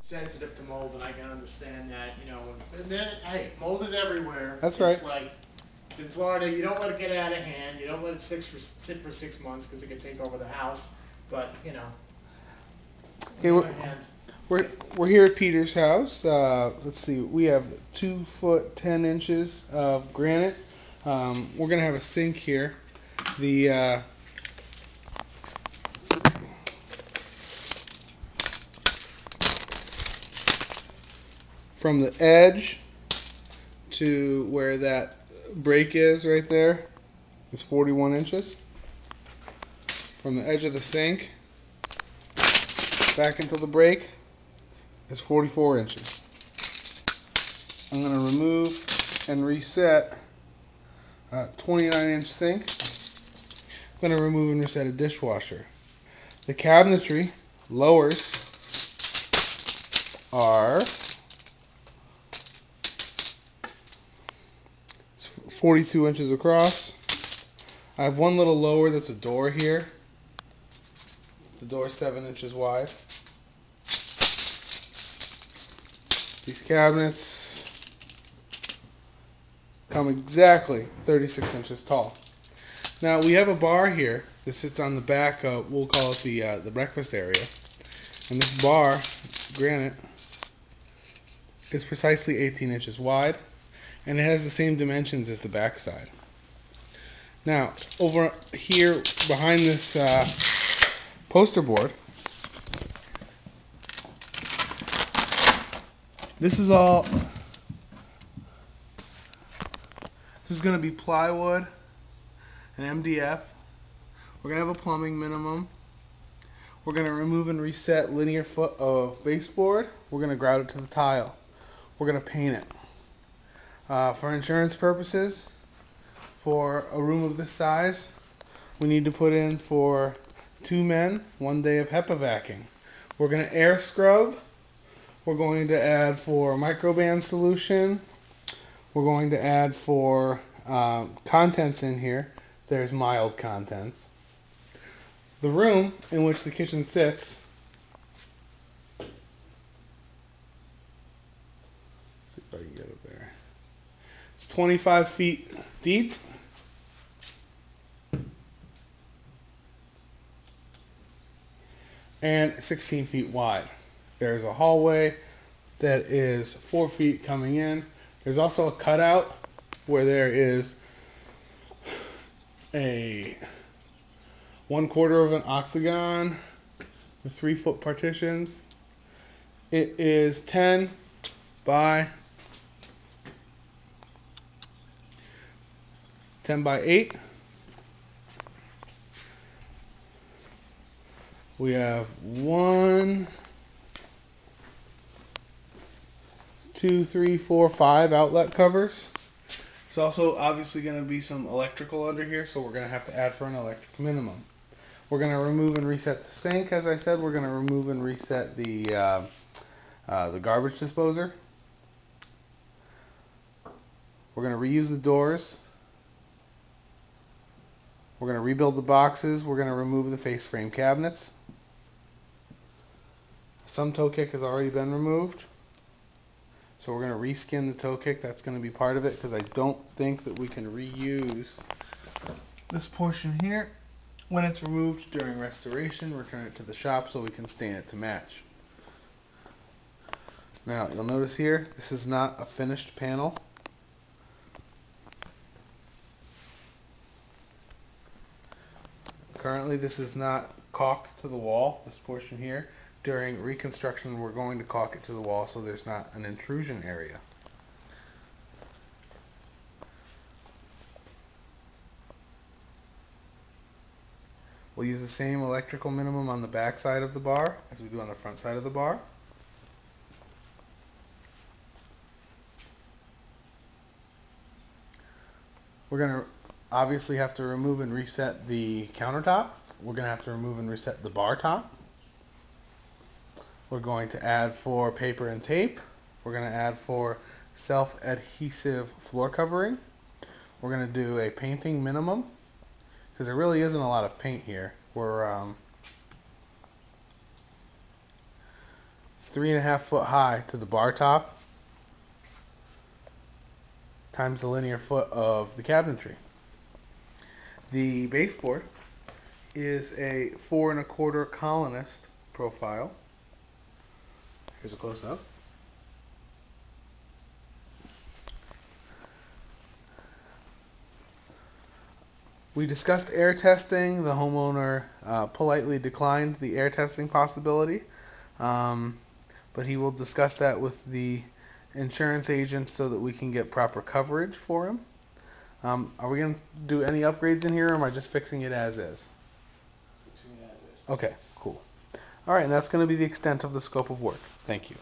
sensitive to mold, and I can understand that. You know, and then, hey, mold is everywhere. That's It's right. like in Florida, you don't let it get out of hand. You don't let it sit for 6 months because it can take over the house. But you know, on Okay, the other hand, we're here at Peter's house. Let's see, we have 2 foot 10 inches of granite. We're gonna have a sink here. The from the edge to where that break is right there is 41 inches. From the edge of the sink back into the break is 44 inches. I'm going to remove and reset a 29-inch sink. I'm going to remove and reset a dishwasher. The cabinetry lowers are 42 inches across. I have one little lower that's a door here. The door is 7 inches wide. These cabinets come exactly 36 inches tall. Now we have a bar here that sits on the back of, we'll call it the breakfast area. And this bar, granite, is precisely 18 inches wide, and it has the same dimensions as the back side. Now, over here behind this poster board, this is going to be plywood and MDF. We're going to have a plumbing minimum. We're going to remove and reset linear foot of baseboard. We're going to grout it to the tile. We're going to paint it. For insurance purposes, for a room of this size, we need to put in for 2 men, 1 day of HEPA vacuum. We're going to air scrub. We're going to add for microban solution. We're going to add for contents in here. There's mild contents. The room in which the kitchen sits, let's see if I can get it there. It's 25 feet deep. And 16 feet wide. There's a hallway that is 4 feet coming in. There's also a cutout where there is a 1/4 of an octagon with 3-foot partitions. It is 10 by 8. We have 1, 2, 3, 4, 5 outlet covers. There's also obviously going to be some electrical under here, so we're going to have to add for an electric minimum. We're going to remove and reset the sink, as I said. We're going to remove and reset the garbage disposer. We're going to reuse the doors. We're going to rebuild the boxes. We're going to remove the face frame cabinets. Some toe kick has already been removed. So we're going to reskin the toe kick. That's going to be part of it because I don't think that we can reuse this portion here. When it's removed during restoration, return it to the shop so we can stain it to match. Now you'll notice here, this is not a finished panel. Currently this is not caulked to the wall, this portion here. During reconstruction we're going to caulk it to the wall so there's not an intrusion area. We'll use the same electrical minimum on the back side of the bar as we do on the front side of the bar. We're going to obviously have to remove and reset the countertop. We're going to have to remove and reset the bar top. We're going to add for paper and tape. We're going to add for self-adhesive floor covering. We're going to do a painting minimum because there really isn't a lot of paint here. We're It's 3.5 foot high to the bar top times the linear foot of the cabinetry. The baseboard is a 4 1/4 colonist profile. Here's a close up. We discussed air testing. The homeowner politely declined the air testing possibility, but he will discuss that with the insurance agent so that we can get proper coverage for him. Are we going to do any upgrades in here, or am I just fixing it as is? Fixing it as is. Okay, cool. All right, and that's going to be the extent of the scope of work. Thank you.